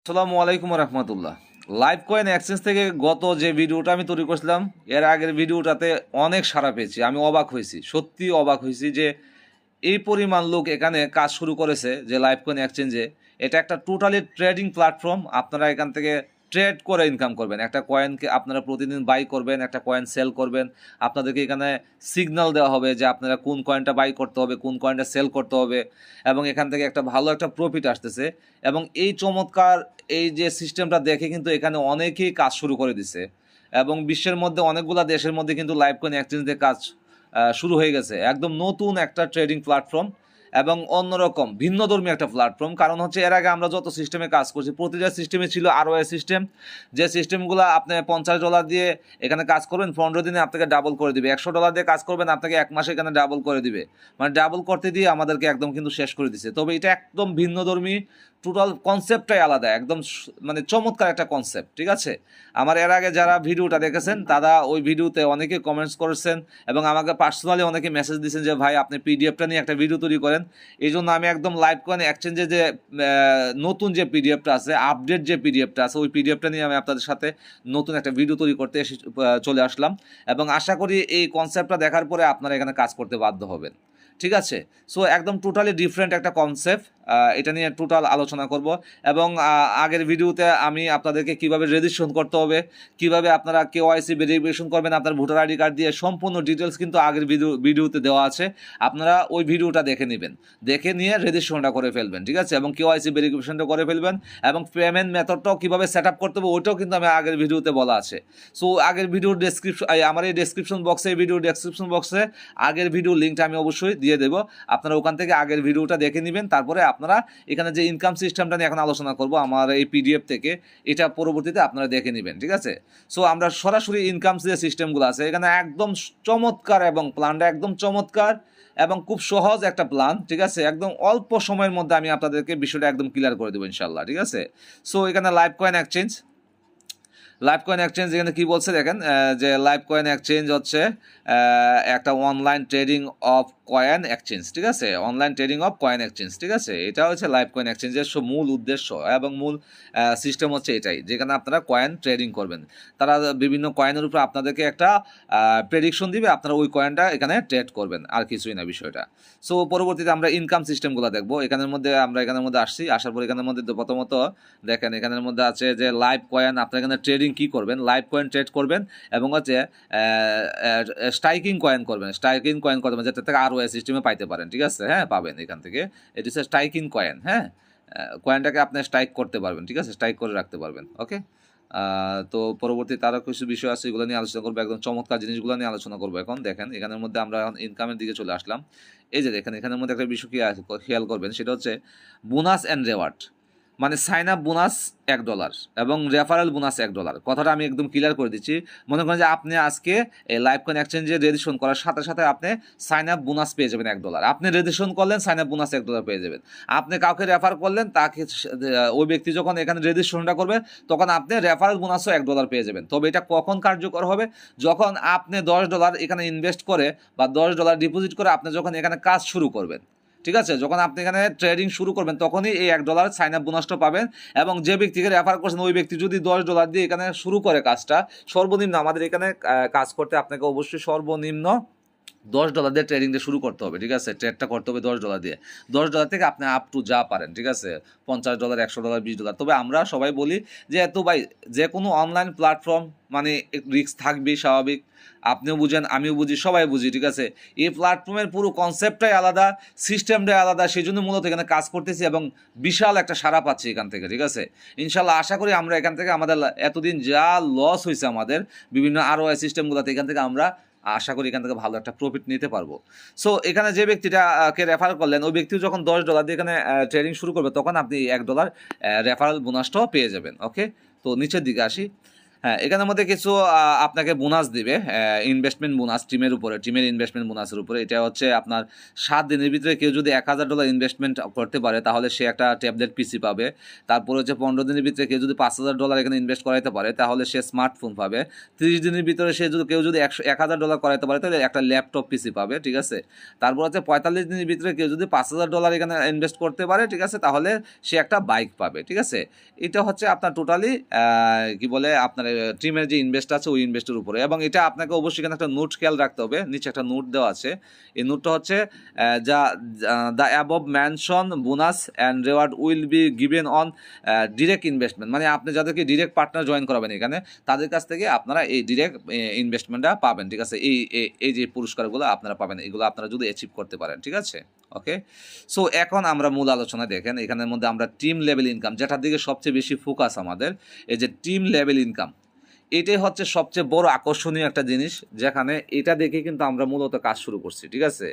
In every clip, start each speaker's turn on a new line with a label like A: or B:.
A: আসসালামু আলাইকুম রহমতুল্লাহ। Live coin exchange থেকে গত যে ভিডিওটা আমি তৈরি করছিলাম, এর আগের ভিডিওটাতে অনেক সাড়া পেয়েছি। আমি অবাক হয়েছি, সত্যি অবাক হয়েছি যে এই পরিমাণ লোক এখানে কাজ শুরু করেছে যে লাইভ কয়েন এক্সচেঞ্জে। এটা একটা টোটালি ট্রেডিং প্ল্যাটফর্ম। আপনারা এখান থেকে ট্রেড করে ইনকাম করবেন। একটা কয়েনকে আপনারা প্রতিদিন বাই করবেন, একটা কয়েন সেল করবেন। আপনাদেরকে এখানে সিগন্যাল দেওয়া হবে যে আপনারা কোন কয়েনটা বাই করতে হবে, কোন কয়েনটা সেল করতে হবে, এবং এখান থেকে একটা ভালো একটা প্রফিট আসতেছে। এবং এই চমৎকার এই যে সিস্টেমটা দেখে কিন্তু এখানে অনেকেই কাজ শুরু করে দিছে, এবং বিশ্বের মধ্যে অনেকগুলো দেশের মধ্যে কিন্তু লাইভ কয়েন এক্সচেঞ্জ দিয়ে কাজ শুরু হয়ে গেছে। একদম নতুন একটা ট্রেডিং প্ল্যাটফর্ম এবং অন্যরকম ভিন্নধর্মী একটা প্ল্যাটফর্ম। কারণ হচ্ছে এর আগে আমরা যত সিস্টেমে কাজ করছি, প্রতিটা সিস্টেমে ছিল আরওআই সিস্টেম। যে সিস্টেমগুলো আপনি $50 দিয়ে এখানে কাজ করবেন, 15 দিনে আপনাকে ডাবল করে দিবে। $100 দিয়ে কাজ করবেন, আপনাকে 1 মাসে এখানে ডাবল করে দিবে। মানে ডাবল করতে দিয়ে আমাদেরকে একদম কিন্তু শেষ করে দিছে। তবে এটা একদম ভিন্নধর্মী, টোটাল কনসেপ্টটাই আলাদা, একদম মানে চমৎকার একটা কনসেপ্ট। ঠিক আছে, আমার এর আগে যারা ভিডিওটা দেখেছেন তারা ওই ভিডিওতে অনেকে কমেন্টস করেছেন এবং আমাকে পার্সোনালি অনেকে মেসেজ দিয়েছেন যে ভাই আপনি পিডিএফটা নিয়ে একটা ভিডিও তৈরি করেন। এই জন্য আমি একদম লাইভ কয়েন এক্সচেঞ্জে যে নতুন যে পিডিএফটা আছে, আপডেট যে পিডিএফটা আছে, ওই পিডিএফটা নিয়ে আমি আপনাদের সাথে নতুন একটা ভিডিও তৈরি করতে চলে আসলাম। এবং আশা করি এই কনসেপ্টটা দেখার পরে আপনারা এখানে কাজ করতে বাধ্য হবেন। ঠিক আছে, সো একদম টোটালি ডিফারেন্ট একটা কনসেপ্ট, এটা নিয়ে টোটাল আলোচনা করব। এবং আগের ভিডিওতে আমি আপনাদেরকে কিভাবে রেজিস্ট্রেশন করতে হবে, কিভাবে আপনারা কেওয়াইসি ভেরিফিকেশন করবেন আপনার ভোটার আইডি কার্ড দিয়ে, সম্পূর্ণ ডিটেলস কিন্তু আগের ভিডিওতে দেওয়া আছে। আপনারা ওই ভিডিওটা দেখে নেবেন, দেখে নিয়ে রেজিস্ট্রেশনটা করে ফেলবেন। ঠিক আছে, এবং কেওয়াইসি ভেরিফিকেশনটা করে ফেলবেন। এবং পেমেন্ট মেথডটাও কীভাবে সেট আপ করতে হবে ওইটাও কিন্তু আমি আগের ভিডিওতে বলা আছে। সো আগের ভিডিওর ডেসক্রিপশন, আমার এই ডেসক্রিপশন বক্সে, এই ভিডিওর ডেসক্রিপশন বক্সে আগের ভিডিওর লিঙ্কটা আমি অবশ্যই দিয়ে দেবো। আপনারা ওখান থেকে আগের ভিডিওটা দেখে নেবেন। তারপরে আপনারা এখানে যে ইনকাম সিস্টেমটা নিয়ে এখন আলোচনা করব আমার এই পিডিএফ থেকে, এটা পরবর্তীতে আপনারা দেখে নেবেন। ঠিক আছে, সো আমরা সরাসরি ইনকাম যে সিস্টেমগুলো আছে এখানে একদম চমৎকার, এবং প্ল্যানটা একদম চমৎকার এবং খুব সহজ একটা প্ল্যান। ঠিক আছে, একদম অল্প সময়ের মধ্যে আমি আপনাদেরকে বিষয়টা একদম ক্লিয়ার করে দেবো ইনশাল্লাহ। ঠিক আছে, সো এখানে live coin exchange, live coin exchange এখানে কী বলছে দেখেন, যে লাইভ কয়েন এক্সচেঞ্জ হচ্ছে একটা online trading of coin exchange. ঠিক আছে, online trading of coin exchange. ঠিক আছে, এটা হচ্ছে লাইভ কয়েন এক্সচেঞ্জের মূল উদ্দেশ্য এবং মূল সিস্টেম হচ্ছে এটাই, যেখানে আপনারা কয়েন ট্রেডিং করবেন। তারা বিভিন্ন কয়েনের উপর আপনাদেরকে একটা প্রেডিকশন দিবে, আপনারা ওই কয়েনটা এখানে ট্রেড করবেন, আর কিছুই না বিষয়টা। সো পরবর্তীতে আমরা ইনকাম সিস্টেমগুলো দেখবো। এখানের মধ্যে আমরা এখানের মধ্যে আসছি, আসার পর এখানের মধ্যে প্রথমত দেখেন এখানের মধ্যে আছে যে লাইভ কয়েন, আপনারা এখানে ট্রেডিং কী করবেন, লাইভ কয়েন ট্রেড করবেন এবং হচ্ছে স্ট্রাইকিং কয়েন করবেন, স্ট্রাইকিং কয়েন করবেন যাতে থেকে আরও সিস্টেমে পাইতে পারেন। ঠিক আছে, হ্যাঁ পাবেন এখান থেকে। এটি হচ্ছে স্ট্রাইকিং কয়েন। হ্যাঁ, কয়েনটাকে আপনি স্ট্রাইক করতে পারবেন। ঠিক আছে, স্ট্রাইক করে রাখতে পারবেন। ওকে, তো পরবর্তী তারও কিছু বিষয় আছে, এগুলো নিয়ে আলোচনা করবো, একদম চমৎকার জিনিসগুলো নিয়ে আলোচনা করবো। এখন দেখেন এখানের মধ্যে আমরা এখন ইনকামের দিকে চলে আসলাম। এই যে দেখেন এখানের মধ্যে একটা বিষয় কি খেয়াল করবেন, সেটা হচ্ছে বোনাস অ্যান্ড রেওয়ার্ড। মানে সাইন আপ বোনাস $1 এবং রেফারেল বোনাস $1। কথাটা আমি একদম ক্লিয়ার করে দিচ্ছি। মনে করেন যে আপনি আজকে এই লাইভ কয়েন এক্সচেঞ্জে রেজিস্ট্রেশন করার সাথে সাথে আপনি সাইন আপ বোনাস পেয়ে যাবেন $1। আপনি রেজিস্ট্রেশন করলেন, সাইন আপ বোনাস $1 পেয়ে যাবেন। আপনি কাউকে রেফার করলেন, তাকে ওই ব্যক্তি যখন এখানে রেজিস্ট্রেশনটা করবে তখন আপনি রেফারেল বোনাসও $1 পেয়ে যাবেন। তবে এটা কখন কার্যকর হবে? যখন আপনি $10 এখানে ইনভেস্ট করে বা $10 ডিপোজিট করে আপনি যখন এখানে কাজ শুরু করবেন। ঠিক আছে, যখন আপনি এখানে ট্রেডিং শুরু করবেন তখনই এই $1 সাইন আপ বোনাসটা পাবেন। এবং যে ব্যক্তিকে রেফার করছেন ওই ব্যক্তি যদি $10 দিয়ে এখানে শুরু করে কাজটা, সর্বনিম্ন আমাদের এখানে কাজ করতে আপনাকে অবশ্যই সর্বনিম্ন $10 দিয়ে ট্রেডিংটা শুরু করতে হবে। ঠিক আছে, ট্রেডটা করতে হবে $10 দিয়ে। $10 থেকে আপনি আপ টু যা পারেন। ঠিক আছে, $50, $100, $20। তবে আমরা সবাই বলি যে এত ভাই, যে কোনো অনলাইন প্ল্যাটফর্ম মানে রিস্ক থাকবেই, স্বাভাবিক। আপনিও বুঝেন, আমিও বুঝি, সবাই বুঝি। ঠিক আছে, এই প্ল্যাটফর্মের পুরো কনসেপ্টটাই আলাদা, সিস্টেমটাই আলাদা, সেই জন্য মূলত এখানে কাজ করতেছি এবং বিশাল একটা সাড়া পাচ্ছি এখান থেকে। ঠিক আছে, ইনশাল্লাহ আশা করি আমরা এখান থেকে আমাদের এতদিন যা লস হয়েছে আমাদের বিভিন্ন আরওআই সিস্টেমগুলোতে, এখান থেকে আমরা আশা করি এখান থেকে ভালো একটা প্রফিট নিতে পারবো। সো এখানে যে ব্যক্তিটাকে রেফার করলেন ওই ব্যক্তিও যখন $10 দিয়ে এখানে ট্রেডিং শুরু করবে তখন আপনি $1 রেফারেল বোনাসটাও পেয়ে যাবেন। ওকে, তো নিচের দিকে আসি। হ্যাঁ, এখানের মধ্যে কিছু আপনাকে বোনাস দিবে, ইনভেস্টমেন্ট বোনাস টিমের উপরে, টিমের ইনভেস্টমেন্ট বোনাসের উপরে। এটা হচ্ছে আপনার 7 দিনের ভিতরে কেউ যদি $1000 ইনভেস্টমেন্ট করতে পারে তাহলে সে একটা ট্যাবলেট পিসি পাবে। তারপরে হচ্ছে 15 দিনের ভিতরে কেউ যদি $5000 এখানে ইনভেস্ট করাইতে পারে তাহলে সে স্মার্টফোন পাবে। 30 দিনের ভিতরে সে যদি কেউ যদি $1000 করাইতে পারে তাহলে একটা ল্যাপটপ পিসি পাবে, ঠিক আছে। তারপর হচ্ছে 45 দিনের ভিতরে কেউ যদি $5000 এখানে ইনভেস্ট করতে পারে, ঠিক আছে, তাহলে সে একটা বাইক পাবে, ঠিক আছে। এটা হচ্ছে আপনার টোটালি কি বলে আপনার টিমের যে ইনভেস্ট আছে ওই ইনভেস্টের উপরে। এবং এটা আপনাকে অবশ্যই এখানে একটা নোট খেয়াল রাখতে হবে, নিচে একটা নোট দেওয়া আছে। এই নোটটা হচ্ছে যা the above mention bonus and reward will be given on direct investment, মানে আপনি যাদেরকে ডিরেক্ট পার্টনার জয়েন করাবেন এখানে তাদের কাছ থেকে আপনারা এই ডিরেক্ট ইনভেস্টমেন্টটা পাবেন, ঠিক আছে। এই যে পুরস্কারগুলো আপনারা পাবেন, এগুলো আপনারা যদি অ্যাচিভ করতে পারেন, ঠিক আছে। ওকে, সো এখন আমরা মূল আলোচনা দেখেন, এখানের মধ্যে আমরা টিম লেভেল ইনকাম, যেটার দিকে সবচেয়ে বেশি ফোকাস আমাদের, এই যে টিম লেভেল ইনকাম, এটাই হচ্ছে সবচেয়ে বড় আকর্ষণীয় একটা জিনিস, যেখানে এটা দেখে কিন্তু আমরা মূলত কাজ শুরু করছি, ঠিক আছে।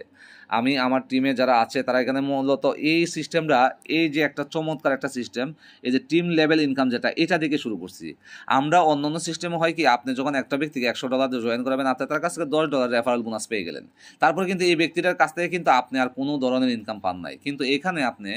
A: আমি আমার টিমে যারা আছে তারা এখানে মূলত এই সিস্টেমটা, এই যে একটা চমৎকার একটা সিস্টেম, এই যে টিম লেভেল ইনকাম যেটা, এটা দেখে শুরু করছি আমরা। অন্যান্য সিস্টেমে হয় কি, আপনি যখন একটা ব্যক্তিকে $100 দিয়ে জয়েন করাবেন, আপনি তার কাছ থেকে $10 রেফারেল বোনাস পেয়ে গেলেন। তারপরে কিন্তু এই ব্যক্তিটার কাছ থেকে কিন্তু আপনি আর কোনো ধরনের ইনকাম পান নাই। কিন্তু এখানে আপনি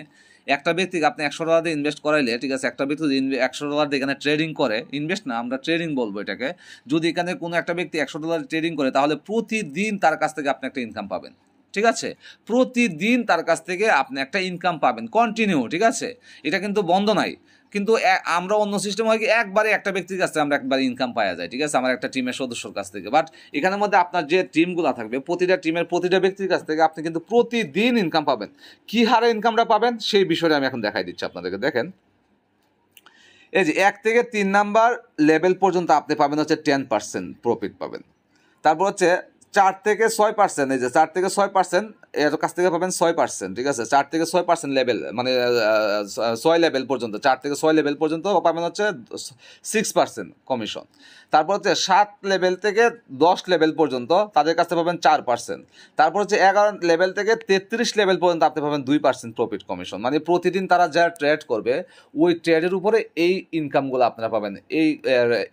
A: একটা ব্যক্তিকে আপনি $100 দিয়ে ইনভেস্ট করাইলে, ঠিক আছে, একটা ব্যক্তি যদি $100 দিয়ে এখানে ট্রেডিং করে, ইনভেস্ট না, আমরা ট্রেডিং বলবো এটাকে, যদি এখানে কোনো একটা ব্যক্তি $100 ট্রেডিং করে তাহলে প্রতিদিন তার কাছ থেকে আপনি একটা ইনকাম পাবেন, ঠিক আছে। প্রতিদিন তার কাছ থেকে আপনি একটা ইনকাম পাবেন কন্টিনিউ, ঠিক আছে। এটা কিন্তু বন্ধ নাই। কিন্তু আমরা অন্য সিস্টেম হয় কি, একবারে একটা ব্যক্তির কাছ থেকে আমরা একবার ইনকাম পাওয়া যায়, ঠিক আছে, আমার একটা টিমের সদস্যর কাছ থেকে। বাট এখানের মধ্যে আপনার যে টিমগুলো থাকবে, প্রতিটা টিমের প্রতিটা ব্যক্তির কাছ থেকে আপনি কিন্তু প্রতিদিন ইনকাম পাবেন। কী হারে ইনকামটা পাবেন সেই বিষয়টা আমি এখন দেখাই দিচ্ছি আপনাদেরকে। দেখেন, এই যে 1 থেকে 3 নাম্বার লেভেল পর্যন্ত আপনি পাবেন হচ্ছে 10% প্রফিট পাবেন। তারপর হচ্ছে 4 থেকে 6%, এই যে 4 থেকে 6% এর কাছ থেকে পাবেন 6%, ঠিক আছে। 4 থেকে 6% লেভেল, মানে 6 লেভেল পর্যন্ত, 4 থেকে 6 লেভেল পর্যন্ত পাবেন হচ্ছে 6% কমিশন। তারপর হচ্ছে 7 লেভেল থেকে 10 লেভেল পর্যন্ত তাদের কাছে পাবেন 4%। তারপর হচ্ছে 11 লেভেল থেকে 33 লেভেল পর্যন্ত আপনি পাবেন 2% প্রফিট কমিশন। মানে প্রতিদিন তারা যা ট্রেড করবে ওই ট্রেডের উপরে এই ইনকামগুলো আপনারা পাবেন,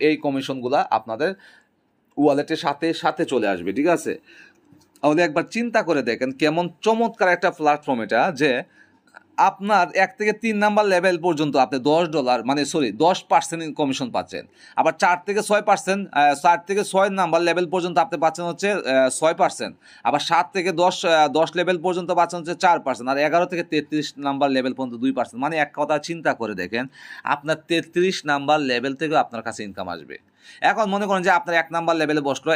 A: এই কমিশনগুলো আপনাদের ওয়ালেটের সাথে সাথে চলে আসবে, ঠিক আছে। তাহলে একবার চিন্তা করে দেখেন কেমন চমৎকার একটা প্ল্যাটফর্ম এটা, যে আপনার 1 থেকে 3 নাম্বার লেভেল পর্যন্ত আপনি $10 মানে 10% কমিশন পাচ্ছেন। আবার 4 থেকে 6%, 4 থেকে 6 নাম্বার লেভেল পর্যন্ত আপনি পাচ্ছেন হচ্ছে 6%। আবার 7 থেকে 10 লেভেল পর্যন্ত পাচ্ছেন হচ্ছে 4%। আর 11 থেকে 33 নাম্বার লেভেল পর্যন্ত 2%। মানে এক কথা চিন্তা করে দেখেন, আপনার 33 নাম্বার লেভেল থেকে আপনার কাছে ইনকাম আসবে। এখন মনে করেন যে আপনার 1 নাম্বার লেভেলে বসলো,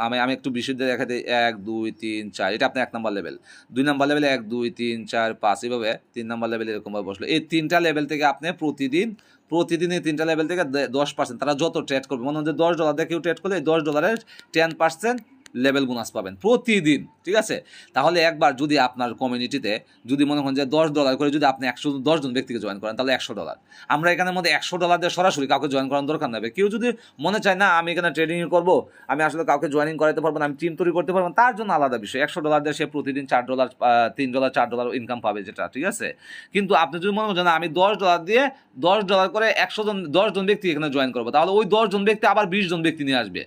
A: আমি একটু বিশুদ্ধ দেখা দিই, 1 2 3 4, এটা আপনার 1 নাম্বার লেভেল। 2 নাম্বার লেভেলে 1 2 3 4 5, এইভাবে 3 নাম্বার লেভেলে এরকমভাবে বসলো। এই 3টা লেভেল থেকে আপনি প্রতিদিন এই 3টা লেভেল থেকে 10%, তারা যত ট্রেড করবে, মনে হয় যে $10 দিয়ে কেউ ট্রেড করলে এই $10 10% লেভেল বোনাস পাবেন প্রতিদিন, ঠিক আছে। তাহলে একবার যদি আপনার কমিউনিটিতে যদি মনে করেন যে $10 করে যদি আপনি 110 জন ব্যক্তিকে জয়েন করেন তাহলে $100। আমরা এখানের মধ্যে $100 দিয়ে সরাসরি কাউকে জয়েন করার দরকার নেবে। কেউ যদি মনে চায় না আমি এখানে ট্রেডিং করবো, আমি আসলে কাউকে জয়েনিং করাতে পারবো না, আমি টিম তৈরি করতে পারবো না, তার জন্য আলাদা বিষয়। $100 দিয়ে সে প্রতিদিন $4 $3 $4 ইনকাম পাবে, যেটা ঠিক আছে। কিন্তু আপনি যদি মনে করেন আমি $10 দিয়ে $10 করে 10 জন ব্যক্তি এখানে জয়েন করবো, তাহলে ওই 10 জন ব্যক্তি আবার 20 জন ব্যক্তি নিয়ে আসবে।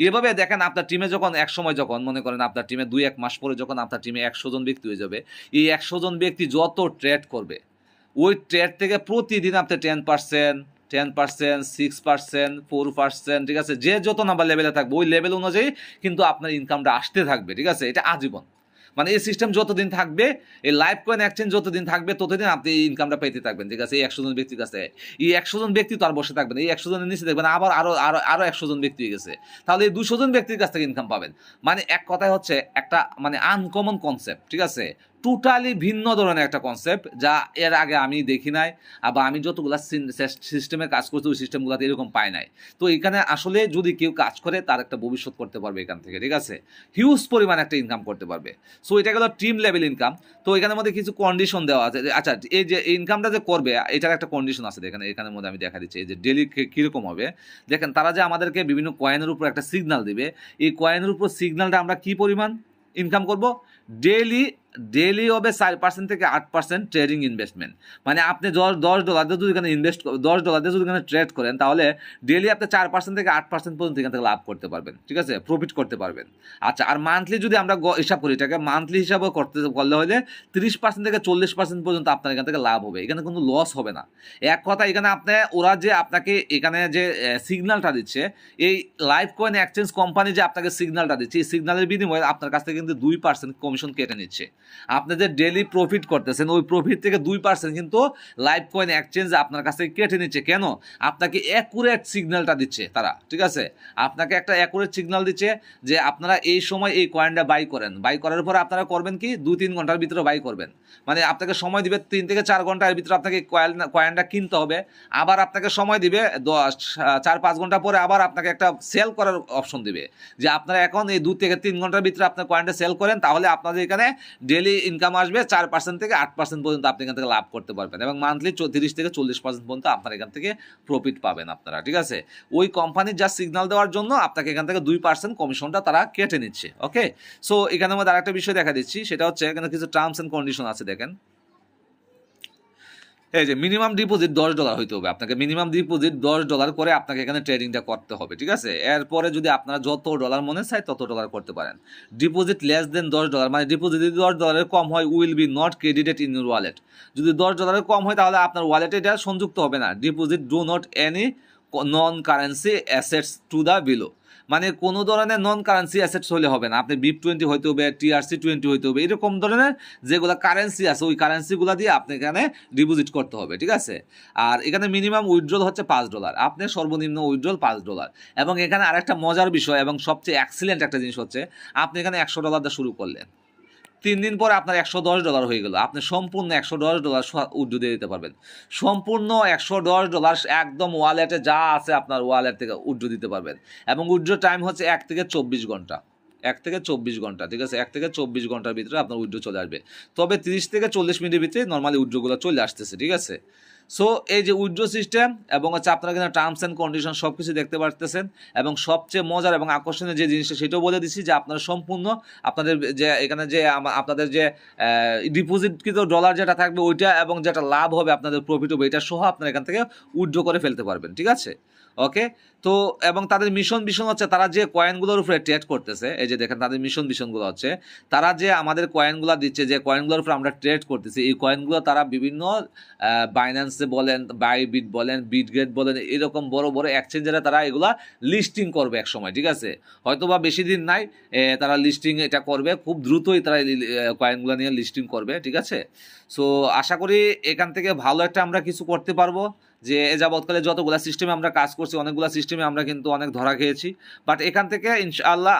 A: এভাবে দেখেন আপনার টিমে যখন এক সময় যখন মনে করেন আপনার টিমে 2-1 মাস পরে যখন আপনার টিমে 100 জন ব্যক্তি হয়ে যাবে, এই 100 জন ব্যক্তি যত ট্রেড করবে ওই ট্রেড থেকে প্রতিদিন আপনি 10%, 6%, 4%, ঠিক আছে, যে যত নাম্বার লেভেলে থাকবে ওই লেভেল অনুযায়ী কিন্তু আপনার ইনকামটা আসতে থাকবে, ঠিক আছে। এটা আজীবন, মানে এই সিস্টেম যতদিন থাকবে, এই লাইভ কয়েন এক্সচেঞ্জ যতদিন থাকবে ততদিন আপনি এই ইনকামটা পেতে থাকবেন, ঠিক আছে। এই 100 জন ব্যক্তির কাছে এই 100 জন ব্যক্তি তো আর বসে থাকবেন, এই 100 জনের নিচে দেখবেন আবার আরো 100 জন ব্যক্তি গেছে, তাহলে এই 200 জন ব্যক্তির কাছ থেকে ইনকাম পাবেন। মানে এক কথায় হচ্ছে একটা মানে আনকমন কনসেপ্ট, ঠিক আছে, টোটালি ভিন্ন ধরনের একটা কনসেপ্ট, যা এর আগে আমি দেখি নাই। আবার আমি যতগুলো সিস্টেমে কাজ করছি ওই সিস্টেমগুলোতে এরকম পাই নাই। তো এখানে আসলে যদি কেউ কাজ করে তার একটা ভবিষ্যৎ করতে পারবে এখান থেকে, ঠিক আছে, হিউজ পরিমাণ একটা ইনকাম করতে পারবে। সো এটা গেল টিম লেভেল ইনকাম। তো এখানের মধ্যে কিছু কন্ডিশন দেওয়া আছে। আচ্ছা, এই যে ইনকামটা যে করবে এটার একটা কন্ডিশন আছে, এখানের মধ্যে আমি দেখা দিচ্ছি। এই যে ডেলি কীরকম হবে দেখেন, তারা যে আমাদেরকে বিভিন্ন কয়েনের উপর একটা সিগন্যাল দিবে, এই কয়েনের উপর সিগন্যালটা আমরা কি পরিমাণ ইনকাম করব ডেইলি ডেইলি হবে 4% থেকে 8% ট্রেডিং ইনভেস্টমেন্ট। মানে আপনি $10 দিয়ে যদি এখানে $10 দিয়ে যদি এখানে ট্রেড করেন, তাহলে ডেইলি আপনি 4% থেকে 8% পর্যন্ত এখান থেকে লাভ করতে পারবেন, ঠিক আছে, প্রফিট করতে পারবেন। আচ্ছা, আর মান্থলি যদি আমরা হিসাব করি, এটাকে মান্থলি হিসাবে করলে হলে 30% থেকে 40% পর্যন্ত আপনার এখান থেকে লাভ হবে, এখানে কোনো লস হবে না। এক কথা, এখানে ওরা যে আপনাকে এখানে যে সিগন্যালটা দিচ্ছে, এই লাইভ কয়েন এক্সচেঞ্জ কোম্পানি যে আপনাকে সিগন্যালটা দিচ্ছে, এই সিগন্যালের বিনিময়ে আপনার কাছ থেকে কিন্তু 2% কমিশন কেটে নিচ্ছে। আপনি যে ডেলি প্রফিট করতেছেন, ওই প্রফিট থেকে 2% কিন্তু লাইভ কয়েন এক্সচেঞ্জ আপনার কাছ থেকে কেটে নিচ্ছে। কেন? আপনাকে অ্যাকুরেট সিগন্যালটা দিচ্ছে তারা, ঠিক আছে, আপনাকে একটা অ্যাকুরেট সিগন্যাল দিচ্ছে যে আপনারা এই সময় এই কয়েনটা বাই করেন। বাই করার পরে আপনারা করবেন কি, 2-3 ঘন্টার ভিতরে বাই করবেন। মানে আপনাকে সময় দিবে 3 থেকে 4 ঘন্টার ভিতরে আপনাকে কয়েনটা কিনতে হবে। আবার আপনাকে সময় দিবে 4-5 ঘন্টা পরে আবার আপনাকে একটা সেল করার অপশন দিবে, যে আপনারা এখন এই 2 থেকে 3 ঘন্টার ভিতরে আপনার কয়েনটা সেল করেন, তাহলে আপনাদের এখানে ডেলি ইনকাম আসবে 4% থেকে 8% পর্যন্ত আপনি এখান থেকে লাভ করতে পারবেন, এবং মান্থলি 30 থেকে 40% পর্যন্ত আপনার এখান থেকে প্রফিট পাবেন আপনারা, ঠিক আছে। ওই কোম্পানির যা সিগন্যাল দেওয়ার জন্য আপনাকে এখান থেকে 2% কমিশনটা তারা কেটে নিচ্ছে। ওকে, সো এখানে মধ্যে আরেকটা বিষয় দেখা দিচ্ছি, সেটা হচ্ছে এখানে কিছু টার্মস এন্ড কন্ডিশন আছে। দেখেন, এই যে মিনিমাম ডিপোজিট $10 হইতে হবে আপনাকে, মিনিমাম ডিপোজিট $10 করে আপনাকে এখানে ট্রেডিংটা করতে হবে, ঠিক আছে। এরপরে যদি আপনারা যত ডলার মনে চায় তত ডলার করতে পারেন। ডিপোজিট লেস দেন $10, মানে ডিপোজিট যদি $10 কম হয়, will be not credited in your wallet. যদি $10 কম হয়, তাহলে আপনার ওয়ালেটে এটা সংযুক্ত হবে না। Deposit do not any non currency assets to the below, মানে কোনো ধরনের নন কারেন্সি অ্যাসেটস হলে হবে না। আপনি BIP20 হইতে হবে, TRC20 হইতে হবে, এরকম ধরনের যেগুলো কারেন্সি আছে, ওই কারেন্সিগুলো দিয়ে আপনি এখানে ডিপোজিট করতে হবে, ঠিক আছে। আর এখানে মিনিমাম উইথড্রল হচ্ছে $5, আপনার সর্বনিম্ন উইথড্রল $5। এবং এখানে আরেকটা মজার বিষয় এবং সবচেয়ে এক্সিলেন্ট একটা জিনিস হচ্ছে, আপনি এখানে $100 দিয়ে শুরু করলেন, 3 দিন পরে আপনার $110 হয়ে গেল, আপনি সম্পূর্ণ $110 উইথড্র দিয়ে দিতে পারবেন। সম্পূর্ণ $110 একদম ওয়ালেটে যা আছে আপনার ওয়ালেট থেকে উইথড্র দিতে পারবেন। এবং উইথড্র টাইম হচ্ছে 1 থেকে 24 ঘন্টা, 1 থেকে 24 ঘন্টা, ঠিক আছে। 1 থেকে 24 ঘন্টার ভিতরে আপনার উইথড্র চলে আসবে। তবে 30 থেকে 40 মিনিটের ভিতরে নর্মালি উইথড্রগুলো চলে আসতেছে, ঠিক আছে। সো এই যে উইথড্র সিস্টেম এবং হচ্ছে আপনারা কিন্তু টার্মস অ্যান্ড কন্ডিশন সব কিছু দেখতে পারতেছেন। এবং সবচেয়ে মজার এবং আকর্ষণীয় যে জিনিসটা, সেটাও বলে দিচ্ছি, যে আপনারা সম্পূর্ণ আপনাদের যে এখানে যে আপনাদের যে ডিপোজিটকৃত ডলার যেটা থাকবে ওইটা, এবং যেটা লাভ হবে আপনাদের প্রফিট হবে, এটা সহ আপনারা এখান থেকে উইথড্র করে ফেলতে পারবেন, ঠিক আছে। ওকে, তো এবং তাদের মিশন হচ্ছে, তারা যে কয়েনগুলোর উপরে ট্রেড করতেছে, এই যে দেখেন তাদের মিশনগুলো হচ্ছে, তারা যে আমাদের কয়েনগুলো দিচ্ছে, যে কয়েনগুলোর উপরে আমরা ট্রেড করতেছি, এই কয়েনগুলো তারা বিভিন্ন বাইন্যান্সে বলেন, বাইবিট বলেন, বিটগেট বলেন, এরকম বড় বড় এক্সচেঞ্জারে তারা এগুলা লিস্টিং করবে এক সময়, ঠিক আছে। হয়তো বা বেশি দিন নাই, তারা লিস্টিং এটা করবে, খুব দ্রুতই তারা কয়েনগুলো নিয়ে লিস্টিং করবে, ঠিক আছে। সো আশা করি এখান থেকে ভালো একটা আমরা কিছু করতে পারবো। যে এ যাবৎকালে যতগুলো সিস্টেমে আমরা কাজ করছি, অনেকগুলো সিস্টেমে আমরা কিন্তু অনেক ধরা খেয়েছি, বাট এখান থেকে ইনশাআল্লাহ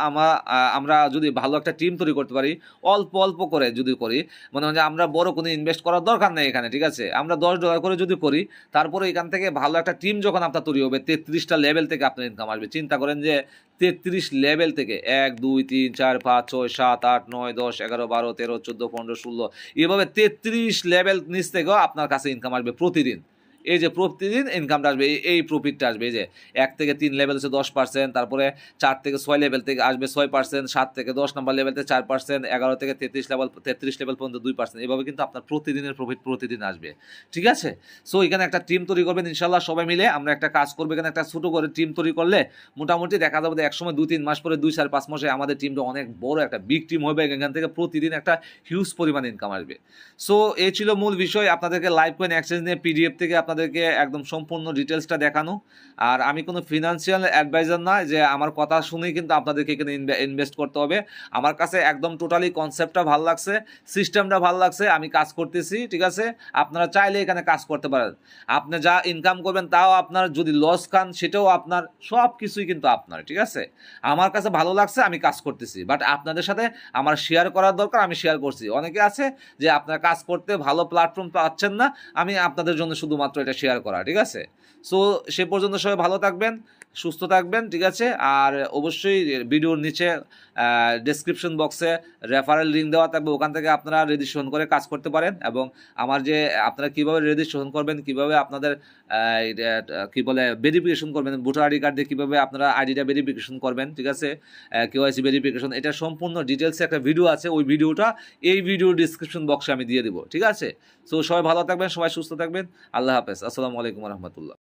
A: আমরা যদি ভালো একটা টিম তৈরি করতে পারি, অল্প অল্প করে যদি করি, মনে হয় যে আমরা বড় কোনো ইনভেস্ট করার দরকার নেই এখানে, ঠিক আছে। আমরা $10 করে যদি করি, তারপরে এখান থেকে ভালো একটা টিম যখন আপনার তৈরি হবে, 33টা লেভেল থেকে আপনার ইনকাম আসবে। চিন্তা করেন যে 33 লেভেল থেকে 1 2 3 4 5 6 7 8 9 10 11 12 13 14 15 16 এভাবে 33 লেভেল নিচ থেকেও আপনার কাছে ইনকাম আসবে প্রতিদিন। এই যে প্রতিদিন ইনকামটা আসবে, এই প্রফিটটা আসবে। এই যে 1 থেকে 3 লেভেল হচ্ছে 10%, তারপরে 4 থেকে 6 লেভেল থেকে আসবে 6%, 7 থেকে 10 নম্বর লেভেল থেকে 4%, 11 থেকে 33 লেভেল পর্যন্ত 2%। এভাবে কিন্তু আপনার প্রতিদিনের প্রফিট প্রতিদিন আসবে, ঠিক আছে। সো এখানে একটা টিম তৈরি করবেন ইনশাল্লাহ, সবাই মিলে আমরা একটা কাজ করবো। এখানে একটা ছোটো করে টিম তৈরি করলে মোটামুটি দেখা যাবে এক সময় 2-3 মাস পরে 2-4-5 মাসে আমাদের টিমটা অনেক বড় একটা বিগ টিম হবে, এখান থেকে প্রতিদিন একটা হিউজ পরিমাণ ইনকাম আসবে। সো এই ছিল মূল বিষয়, আপনাদেরকে লাইভ কয়েন এক্সচেঞ্জ নিয়ে পিডিএফ থেকে আপনাদেরকে একদম সম্পূর্ণ ডিটেলসটা দেখানো। আর আমি কোনো ফিনান্সিয়াল অ্যাডভাইজার না যে আমার কথা শুনেই কিন্তু আপনাদেরকে এখানে ইনভেস্ট করতে হবে। আমার কাছে একদম টোটালি কনসেপ্টটা ভালো লাগছে, সিস্টেমটা ভালো লাগছে, আমি কাজ করতেছি, ঠিক আছে। আপনারা চাইলে এখানে কাজ করতে পারেন, আপনি যা ইনকাম করবেন তাও আপনার, যদি লস খান সেটাও আপনার, সব কিছুই কিন্তু আপনার, ঠিক আছে। আমার কাছে ভালো লাগছে, আমি কাজ করতেছি, বাট আপনাদের সাথে আমার শেয়ার করার দরকার, আমি শেয়ার করছি। অনেকে আছে যে আপনার কাজ করতে ভালো প্ল্যাটফর্ম পাচ্ছেন না, আমি আপনাদের জন্য শুধুমাত্র এটা শেয়ার করা, ঠিক আছে। সো সে পর্যন্ত সবাই ভালো থাকবেন, সুস্থ থাকবেন, ঠিক আছে। আর অবশ্যই ভিডিওর নিচে ডেসক্রিপশন বক্সে রেফারেল লিঙ্ক দেওয়া থাকবে, ওখান থেকে আপনারা রেজিস্ট্রেশন করে কাজ করতে পারেন। এবং আমার যে আপনারা কীভাবে রেজিস্ট্রেশন করবেন, কীভাবে আপনাদের কী বলে ভেরিফিকেশন করবেন, ভোটার আইডি কার্ড দিয়ে কীভাবে আপনারা আইডিটা ভেরিফিকেশন করবেন, ঠিক আছে, কেওয়াইসি ভেরিফিকেশন, এটা সম্পূর্ণ ডিটেলসে একটা ভিডিও আছে। ওই ভিডিওটা এই ভিডিও ডিসক্রিপশন বক্সে আমি দিয়ে দিব, ঠিক আছে। সো সবাই ভালো থাকবেন, সবাই সুস্থ থাকবেন। আল্লাহ হাফেজ। আসসালামু আলাইকুম রহমতুল্লাহ।